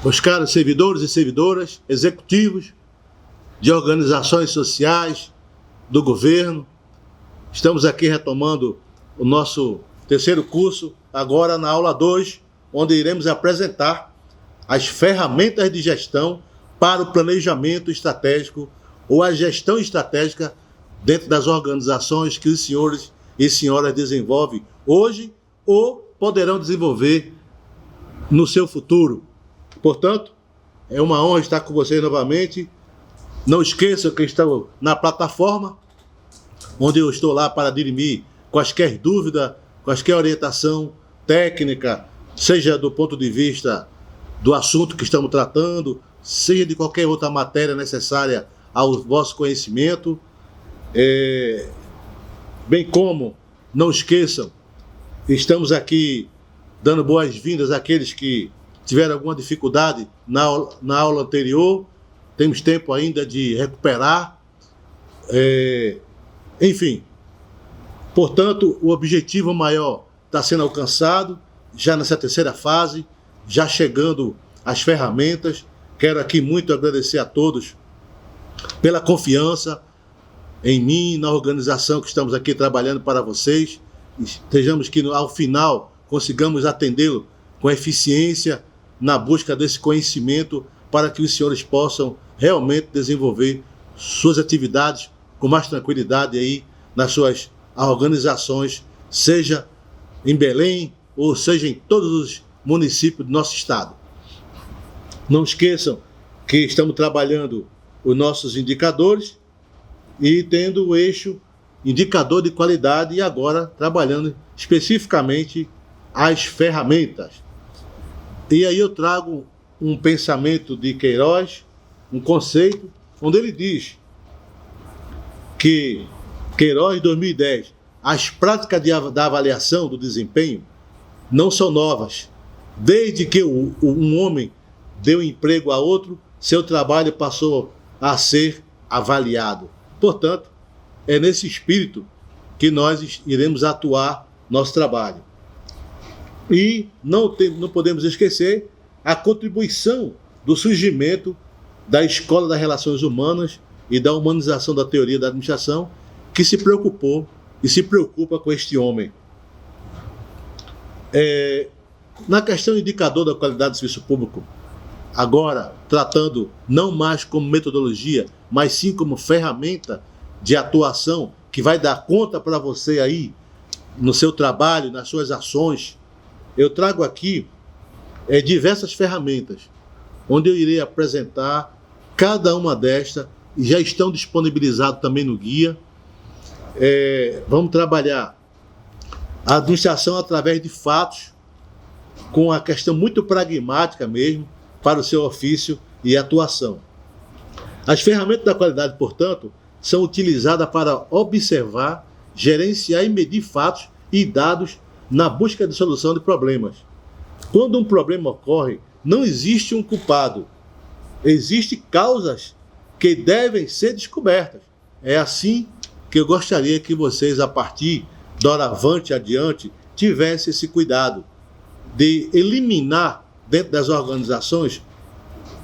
Os caros servidores e servidoras, executivos de organizações sociais, do governo. Estamos aqui retomando o nosso terceiro curso, agora na aula 2, onde iremos apresentar as ferramentas de gestão para o planejamento estratégico ou a gestão estratégica dentro das organizações que os senhores e senhoras desenvolvem hoje ou poderão desenvolver no seu futuro. Portanto, é uma honra estar com vocês novamente. Não esqueçam que estão na plataforma, onde eu estou lá para dirimir quaisquer dúvida, quaisquer orientação técnica, seja do ponto de vista do assunto que estamos tratando, seja de qualquer outra matéria necessária ao vosso conhecimento. Bem como, não esqueçam, estamos aqui dando boas-vindas àqueles que tiveram alguma dificuldade na aula anterior. Temos tempo ainda de recuperar. Enfim, portanto, o objetivo maior está sendo alcançado, já nessa terceira fase, já chegando às ferramentas. Quero aqui muito agradecer a todos pela confiança em mim, na organização que estamos aqui trabalhando para vocês. Estejamos que ao final consigamos atendê-lo com eficiência na busca desse conhecimento para que os senhores possam realmente desenvolver suas atividades com mais tranquilidade aí nas suas organizações, seja em Belém ou seja em todos os municípios do nosso estado. Não esqueçam que estamos trabalhando os nossos indicadores e tendo o eixo indicador de qualidade e agora trabalhando especificamente as ferramentas. E aí eu trago um pensamento de Queiroz, um conceito, onde ele diz que Queiroz, 2010, as práticas da avaliação do desempenho não são novas. Desde que um homem deu emprego a outro, seu trabalho passou a ser avaliado. Portanto, é nesse espírito que nós iremos atuar nosso trabalho. E não podemos esquecer a contribuição do surgimento da Escola das Relações Humanas e da humanização da teoria da administração, que se preocupou e se preocupa com este homem. Na questão do indicador da qualidade do serviço público, agora tratando não mais como metodologia, mas sim como ferramenta de atuação que vai dar conta para você aí no seu trabalho, nas suas ações, eu trago aqui diversas ferramentas, onde eu irei apresentar cada uma destas, e já estão disponibilizadas também no guia. Vamos trabalhar a administração através de fatos, com a questão muito pragmática mesmo, para o seu ofício e atuação. As ferramentas da qualidade, portanto, são utilizadas para observar, gerenciar e medir fatos e dados na busca de solução de problemas. Quando um problema ocorre, não existe um culpado. Existem causas que devem ser descobertas. É assim que eu gostaria que vocês, a partir doravante adiante, tivessem esse cuidado de eliminar dentro das organizações,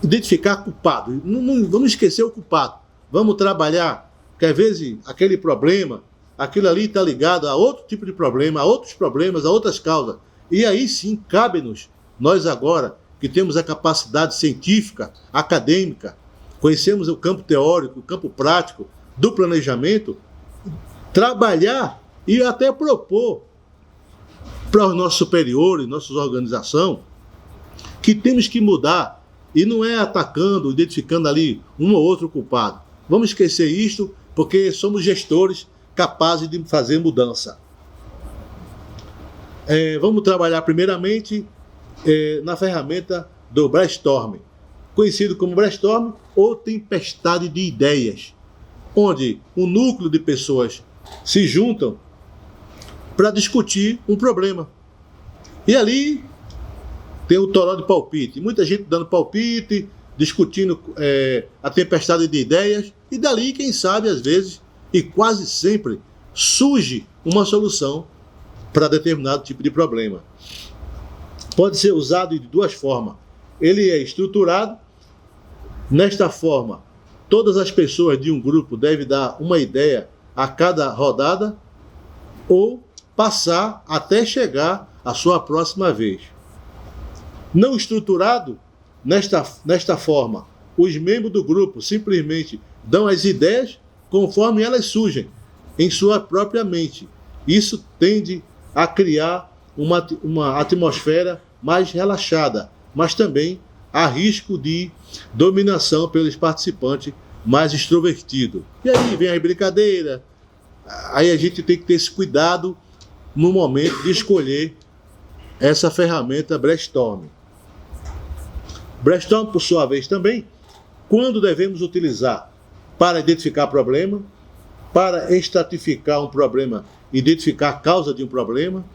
identificar culpado. Não vamos esquecer o culpado. Vamos trabalhar, que às vezes aquele problema, aquilo ali está ligado a outro tipo de problema, a outros problemas, a outras causas. E aí sim, cabe-nos, nós agora, que temos a capacidade científica, acadêmica, conhecemos o campo teórico, o campo prático do planejamento, trabalhar e até propor para os nossos superiores, nossa organização, que temos que mudar, e não é atacando, identificando ali um ou outro culpado. Vamos esquecer isto, porque somos gestores capazes de fazer mudança. Vamos trabalhar primeiramente na ferramenta do brainstorming, conhecido como brainstorming ou tempestade de ideias, onde um núcleo de pessoas se juntam para discutir um problema. E ali tem o toró de palpite, muita gente dando palpite, discutindo a tempestade de ideias, e dali, quem sabe, às vezes, e quase sempre, surge uma solução para determinado tipo de problema. Pode ser usado de duas formas. ele é estruturado. Nesta forma, todas as pessoas de um grupo devem dar uma ideia a cada rodada ou passar até chegar à sua próxima vez. Não estruturado, nesta forma, os membros do grupo simplesmente dão as ideias conforme elas surgem em sua própria mente. Isso tende a criar uma atmosfera mais relaxada, mas também há risco de dominação pelos participantes mais extrovertidos. E aí vem a brincadeira, aí a gente tem que ter esse cuidado no momento de escolher essa ferramenta brainstorm. Brainstorm, por sua vez, também, quando devemos utilizar para identificar problema, para estratificar um problema, identificar a causa de um problema,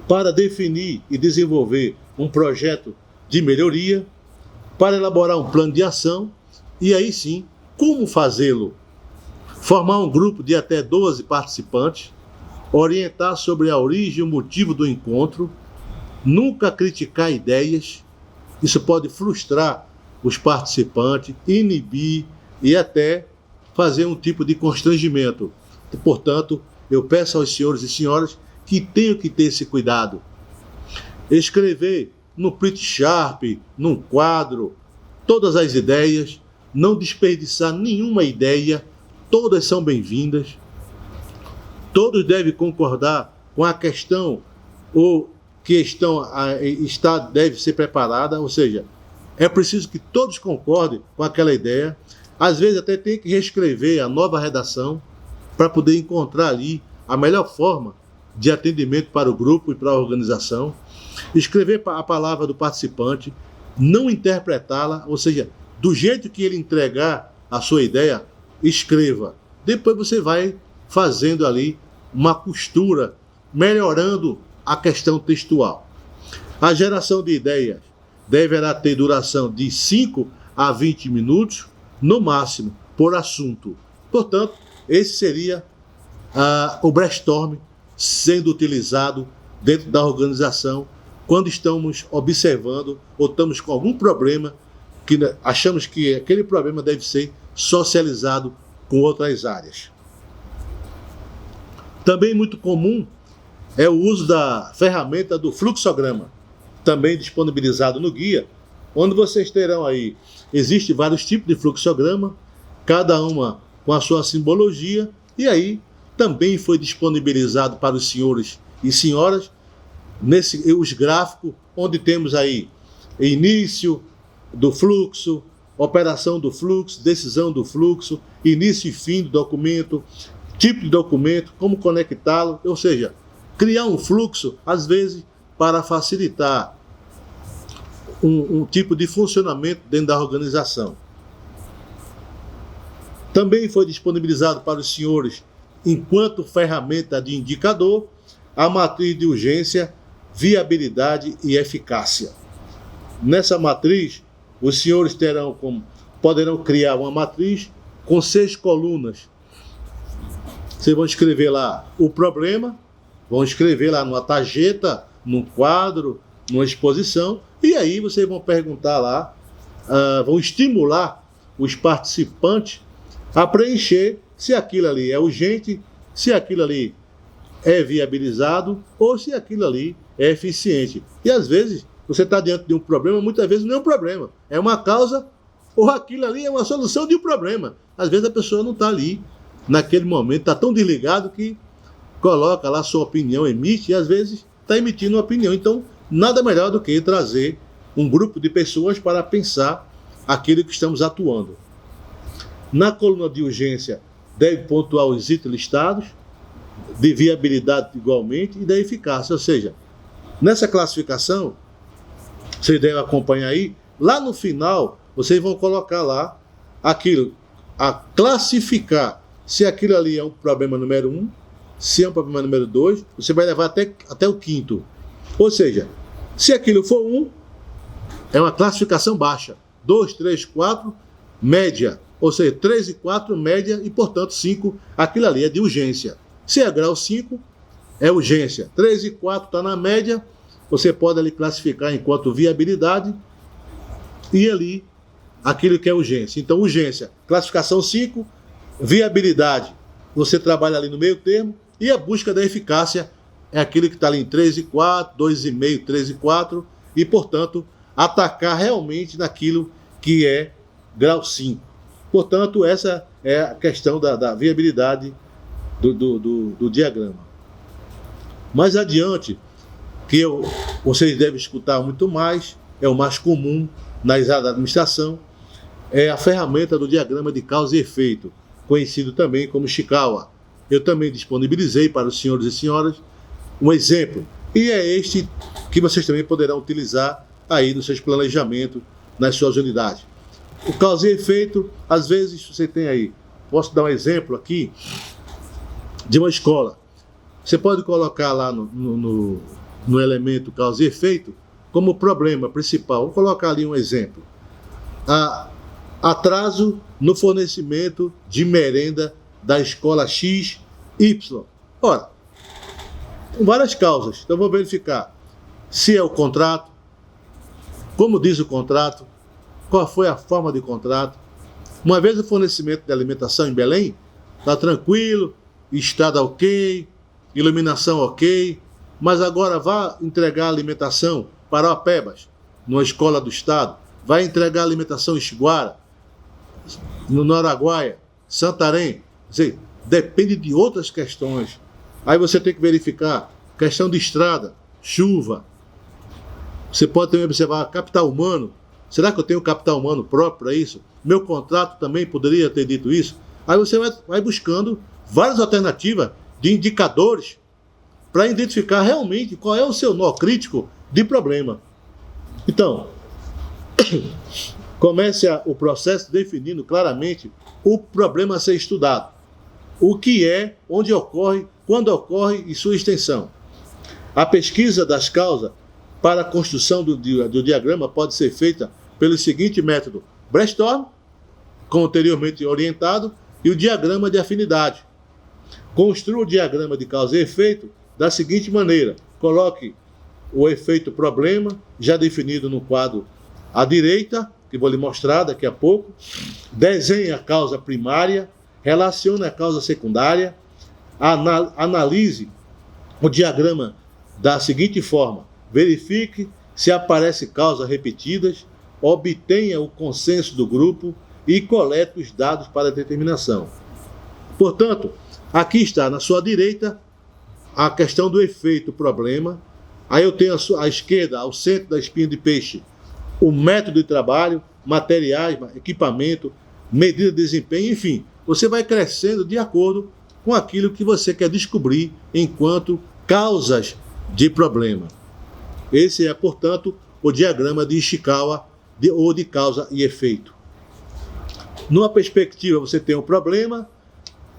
para definir e desenvolver um projeto de melhoria, para elaborar um plano de ação, e aí sim, como fazê-lo? Formar um grupo de até 12 participantes, orientar sobre a origem e o motivo do encontro, nunca criticar ideias, isso pode frustrar os participantes, inibir e até fazer um tipo de constrangimento. Portanto, eu peço aos senhores e senhoras que tenham que ter esse cuidado. Escrever no print sharp, num quadro, todas as ideias, não desperdiçar nenhuma ideia, todas são bem-vindas. Todos devem concordar com a questão ou deve ser preparada, ou seja, é preciso que todos concordem com aquela ideia. Às vezes até tem que reescrever a nova redação para poder encontrar ali a melhor forma de atendimento para o grupo e para a organização. Escrever a palavra do participante, não interpretá-la, ou seja, do jeito que ele entregar a sua ideia, escreva. Depois você vai fazendo ali uma costura, melhorando a questão textual. A geração de ideias deverá ter duração de 5 a 20 minutos, no máximo, por assunto. Portanto, esse seria o brainstorm sendo utilizado dentro da organização quando estamos observando ou estamos com algum problema que achamos que aquele problema deve ser socializado com outras áreas. Também muito comum é o uso da ferramenta do fluxograma, também disponibilizado no guia, onde vocês terão aí, existem vários tipos de fluxograma, cada uma com a sua simbologia, e aí também foi disponibilizado para os senhores e senhoras os gráficos, onde temos aí início do fluxo, operação do fluxo, decisão do fluxo, início e fim do documento, tipo de documento, como conectá-lo, ou seja, criar um fluxo, às vezes, para facilitar um tipo de funcionamento dentro da organização. Também foi disponibilizado para os senhores, enquanto ferramenta de indicador, a matriz de urgência, viabilidade e eficácia. Nessa matriz, os senhores poderão criar uma matriz com 6 colunas. Vocês vão escrever lá o problema, vão escrever lá numa tarjeta, num quadro, numa exposição, e aí vocês vão perguntar lá, vão estimular os participantes a preencher se aquilo ali é urgente, se aquilo ali é viabilizado ou se aquilo ali é eficiente. E às vezes você está diante de um problema, muitas vezes não é um problema, é uma causa ou aquilo ali é uma solução de um problema. Às vezes a pessoa não está ali naquele momento, está tão desligado que coloca lá sua opinião, emite, e às vezes está emitindo uma opinião. Então, nada melhor do que trazer um grupo de pessoas para pensar aquilo que estamos atuando. Na coluna de urgência, deve pontuar os itens listados, de viabilidade igualmente e da eficácia. Ou seja, nessa classificação, vocês devem acompanhar aí, lá no final, vocês vão colocar lá aquilo, a classificar se aquilo ali é um problema número 1, se é um problema número 2, você vai levar até o 5º. Ou seja, se aquilo for 1, é uma classificação baixa. 2, 3, 4, média. Ou seja, 3 e 4, média, e portanto 5, aquilo ali é de urgência. Se é grau 5, é urgência. 3 e 4 está na média, você pode ali classificar enquanto viabilidade e ali aquilo que é urgência. Então, urgência, classificação 5, viabilidade, você trabalha ali no meio termo, e a busca da eficácia é aquilo que está ali em 3,4, 2,5, 3,4, e, portanto, atacar realmente naquilo que é grau 5. Portanto, essa é a questão da viabilidade do diagrama. Mais adiante, que vocês devem escutar muito mais, é o mais comum nas áreas da administração, é a ferramenta do diagrama de causa e efeito, conhecido também como Ishikawa. Eu também disponibilizei para os senhores e senhoras um exemplo, e é este que vocês também poderão utilizar aí nos seus planejamentos, nas suas unidades. O causa e efeito, às vezes você tem aí, posso dar um exemplo aqui, de uma escola. Você pode colocar lá no elemento causa e efeito como problema principal. Vou colocar ali um exemplo. Atraso no fornecimento de merenda da escola XY. Ora, com várias causas. Então, vou verificar se é o contrato, como diz o contrato, qual foi a forma de contrato. Uma vez o fornecimento de alimentação em Belém, está tranquilo, estrada ok, iluminação ok, mas agora vá entregar alimentação para Opebas, numa escola do estado, vai entregar alimentação em Xiguara, no Araguaia, Santarém, depende de outras questões. Aí você tem que verificar questão de estrada, chuva. Você pode também observar capital humano. Será que eu tenho capital humano próprio para isso? Meu contrato também poderia ter dito isso? Aí você vai buscando várias alternativas de indicadores para identificar realmente qual é o seu nó crítico de problema. Então, comece o processo definindo claramente o problema a ser estudado, o que é, onde ocorre, quando ocorre e sua extensão. A pesquisa das causas para a construção do diagrama pode ser feita pelo seguinte método: brainstorm, como anteriormente orientado, e o diagrama de afinidade. Construa o diagrama de causa e efeito da seguinte maneira: coloque o efeito problema, já definido no quadro à direita, que vou lhe mostrar daqui a pouco. Desenhe a causa primária, relacione a causa secundária, analise o diagrama da seguinte forma: verifique se aparecem causas repetidas, obtenha o consenso do grupo e colete os dados para determinação. Portanto, aqui está na sua direita a questão do efeito problema. Aí eu tenho à esquerda, ao centro da espinha de peixe, o método de trabalho, materiais, equipamento, medida de desempenho, enfim. Você vai crescendo de acordo com aquilo que você quer descobrir enquanto causas de problema. Esse é, portanto, o diagrama de Ishikawa, ou de causa e efeito. Numa perspectiva, você tem um problema,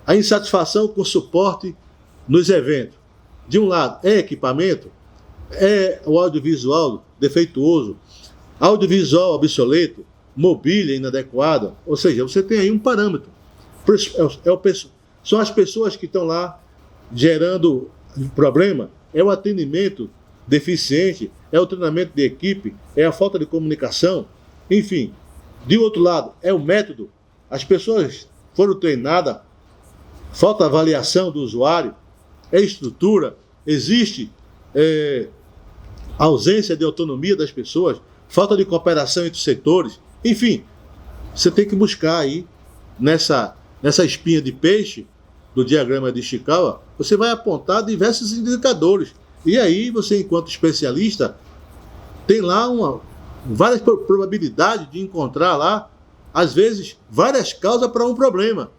a insatisfação com suporte nos eventos. De um lado, é equipamento, é o audiovisual defeituoso, audiovisual obsoleto, mobília inadequada, ou seja, você tem aí um parâmetro. São as pessoas que estão lá gerando problema, é o atendimento deficiente, é o treinamento de equipe, é a falta de comunicação, enfim. De outro lado, é o método, as pessoas foram treinadas, falta avaliação do usuário, é estrutura, existe ausência de autonomia das pessoas, falta de cooperação entre os setores, enfim, você tem que buscar aí, nessa espinha de peixe do diagrama de Ishikawa, você vai apontar diversos indicadores, e aí você, enquanto especialista, tem lá várias probabilidades de encontrar lá, às vezes, várias causas para um problema,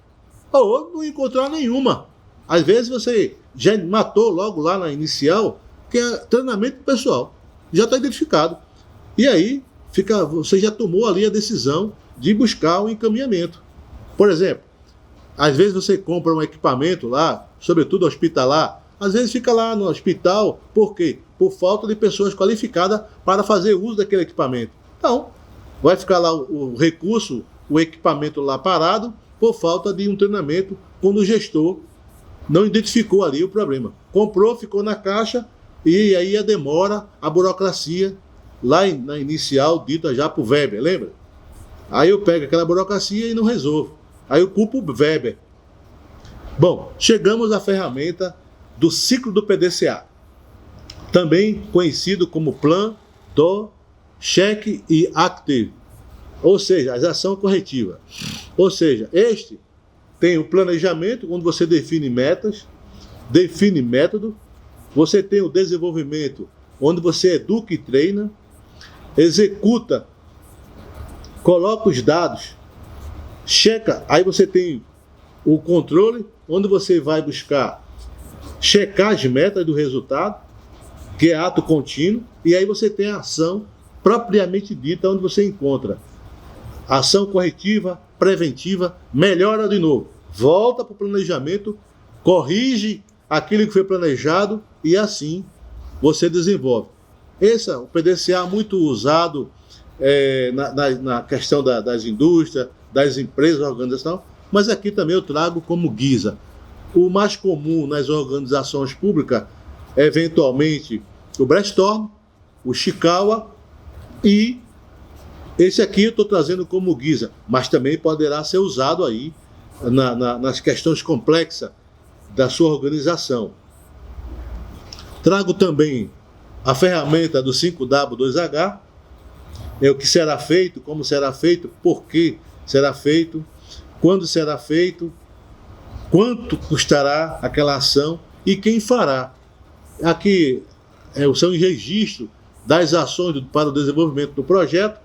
ou não encontrar nenhuma. Às vezes você já matou logo lá na inicial, que é treinamento pessoal, já está identificado. E aí, você já tomou ali a decisão de buscar um encaminhamento. Por exemplo, às vezes você compra um equipamento lá, sobretudo hospitalar, às vezes fica lá no hospital, por quê? Por falta de pessoas qualificadas para fazer uso daquele equipamento. Então, vai ficar lá o recurso, o equipamento lá parado, por falta de um treinamento, quando o gestor não identificou ali o problema. Comprou, ficou na caixa, E aí a demora, a burocracia, lá na inicial, dita já por Weber, lembra? Aí eu pego aquela burocracia e não resolvo. Aí eu culpo o Weber. Bom, chegamos à ferramenta do ciclo do PDCA, também conhecido como Plan do Cheque e Active, ou seja, as ação corretiva. Ou seja, este tem o planejamento, onde você define metas, define método, você tem o desenvolvimento, onde você educa e treina, executa, coloca os dados, checa, aí você tem o controle, onde você vai buscar checar as metas do resultado, que é ato contínuo, e aí você tem a ação propriamente dita, onde você encontra ação corretiva, preventiva, melhora de novo, volta para o planejamento, corrige aquilo que foi planejado e assim você desenvolve. Esse é o PDCA muito usado na questão das indústrias, das empresas, da organização, mas aqui também eu trago como guisa. O mais comum nas organizações públicas é eventualmente o Brainstorm, o Chikawa e esse aqui eu estou trazendo como guisa, mas também poderá ser usado aí nas questões complexas da sua organização. Trago também a ferramenta do 5W2H, o que será feito, como será feito, por que será feito, quando será feito, quanto custará aquela ação e quem fará. Aqui são os registros das ações para o desenvolvimento do projeto,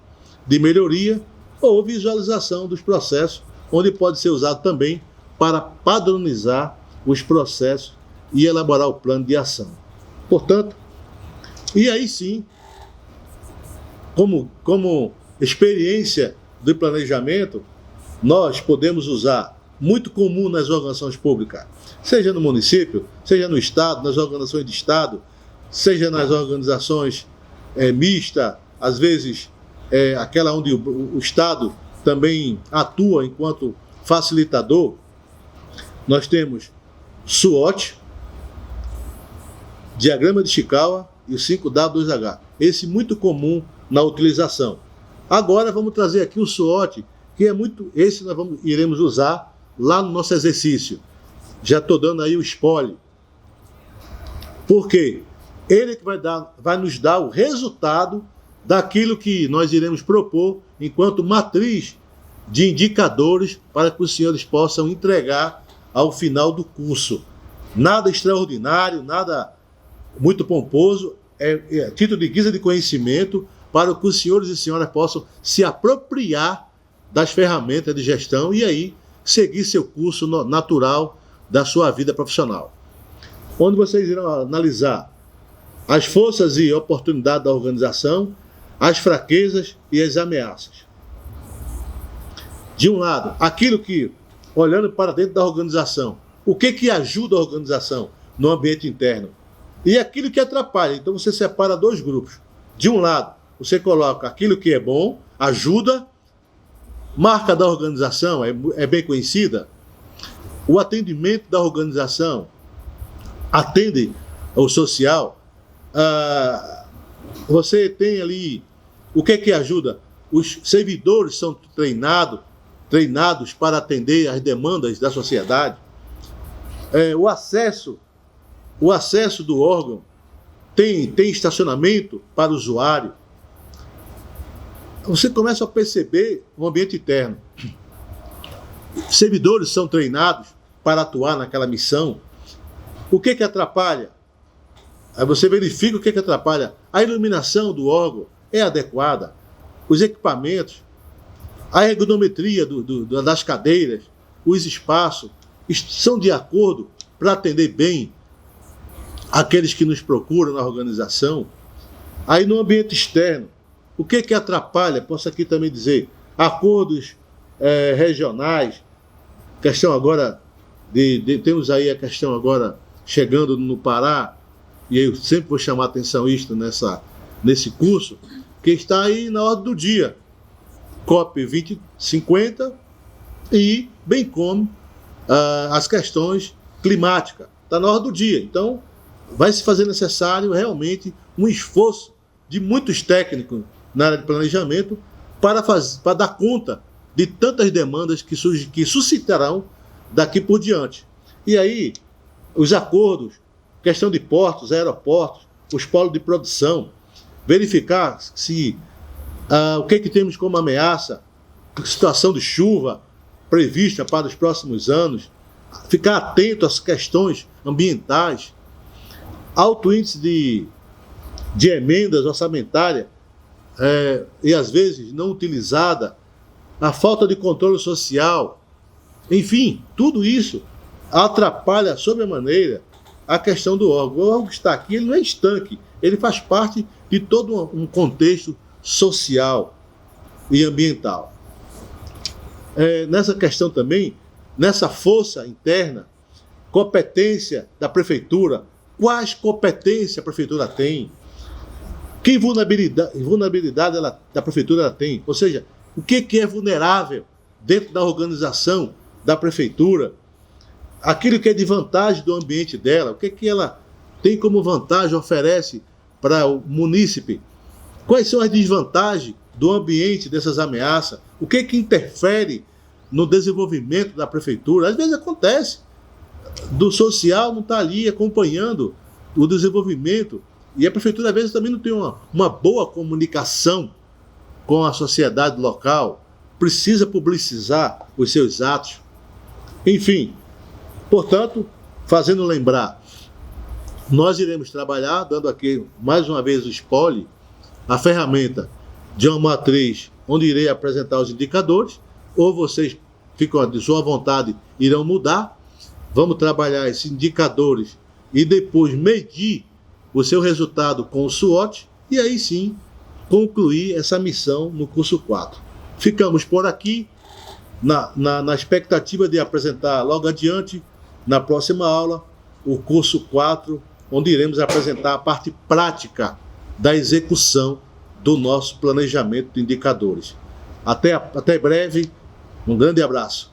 de melhoria ou visualização dos processos, onde pode ser usado também para padronizar os processos e elaborar o plano de ação. Portanto, e aí sim, como experiência de planejamento, nós podemos usar, muito comum nas organizações públicas, seja no município, seja no Estado, nas organizações de Estado, seja nas organizações mistas, às vezes aquela onde o Estado também atua enquanto facilitador. Nós temos SWOT, diagrama de Chikawa e o 5W2H. Esse muito comum na utilização. Agora vamos trazer aqui o SWOT, que é muito... Esse nós iremos usar lá no nosso exercício. Já estou dando aí o spoiler. Por quê? Ele que vai nos dar o resultado daquilo que nós iremos propor enquanto matriz de indicadores para que os senhores possam entregar ao final do curso. Nada extraordinário, nada muito pomposo, é título de guisa de conhecimento para que os senhores e senhoras possam se apropriar das ferramentas de gestão e aí seguir seu curso natural da sua vida profissional. Onde vocês irão analisar as forças e oportunidades da organização, as fraquezas e as ameaças. De um lado, aquilo que, olhando para dentro da organização, o que ajuda a organização no ambiente interno e aquilo que atrapalha. Então você separa dois grupos. De um lado, você coloca aquilo que é bom, ajuda, marca da organização, é bem conhecida, o atendimento da organização, atende ao social, você tem ali o que ajuda? Os servidores são treinados para atender às demandas da sociedade. O acesso do órgão tem estacionamento para o usuário. Você começa a perceber o ambiente interno. Servidores são treinados para atuar naquela missão. O que atrapalha? Aí você verifica o que atrapalha. A iluminação do órgão é adequada. Os equipamentos, a ergonometria das cadeiras, os espaços, são de acordo para atender bem aqueles que nos procuram na organização. Aí no ambiente externo, o que atrapalha? Posso aqui também dizer, acordos regionais, questão agora, temos aí a questão agora chegando no Pará, e eu sempre vou chamar a atenção isto nesse curso, que está aí na ordem do dia, COP 2050 e bem como as questões climáticas, está na ordem do dia. Então, vai se fazer necessário realmente um esforço de muitos técnicos na área de planejamento para dar conta de tantas demandas que suscitarão daqui por diante. E aí, os acordos, questão de portos, aeroportos, os polos de produção, verificar se o que temos como ameaça, situação de chuva prevista para os próximos anos, ficar atento às questões ambientais, alto índice de emendas orçamentárias e às vezes não utilizada, a falta de controle social, enfim, tudo isso atrapalha sobremaneira a questão do órgão. O órgão que está aqui, ele não é estanque, ele faz parte de todo um contexto social e ambiental. Nessa questão também, nessa força interna, competência da prefeitura, quais competências a prefeitura tem, que vulnerabilidade da prefeitura ela tem, ou seja, o que é vulnerável dentro da organização da prefeitura, aquilo que é de vantagem do ambiente dela, o que ela tem como vantagem, oferece para o munícipe, quais são as desvantagens do ambiente dessas ameaças, o que interfere no desenvolvimento da prefeitura. Às vezes acontece, do social não está ali acompanhando o desenvolvimento, e a prefeitura às vezes também não tem uma boa comunicação com a sociedade local, precisa publicizar os seus atos. Enfim, portanto, fazendo lembrar, nós iremos trabalhar, dando aqui mais uma vez o spoiler, a ferramenta de uma matriz onde irei apresentar os indicadores, ou vocês ficam de sua vontade, irão mudar. Vamos trabalhar esses indicadores e depois medir o seu resultado com o SWOT, e aí sim concluir essa missão no curso 4. Ficamos por aqui, na expectativa de apresentar logo adiante, na próxima aula, o curso 4, onde iremos apresentar a parte prática da execução do nosso planejamento de indicadores. Até breve, um grande abraço.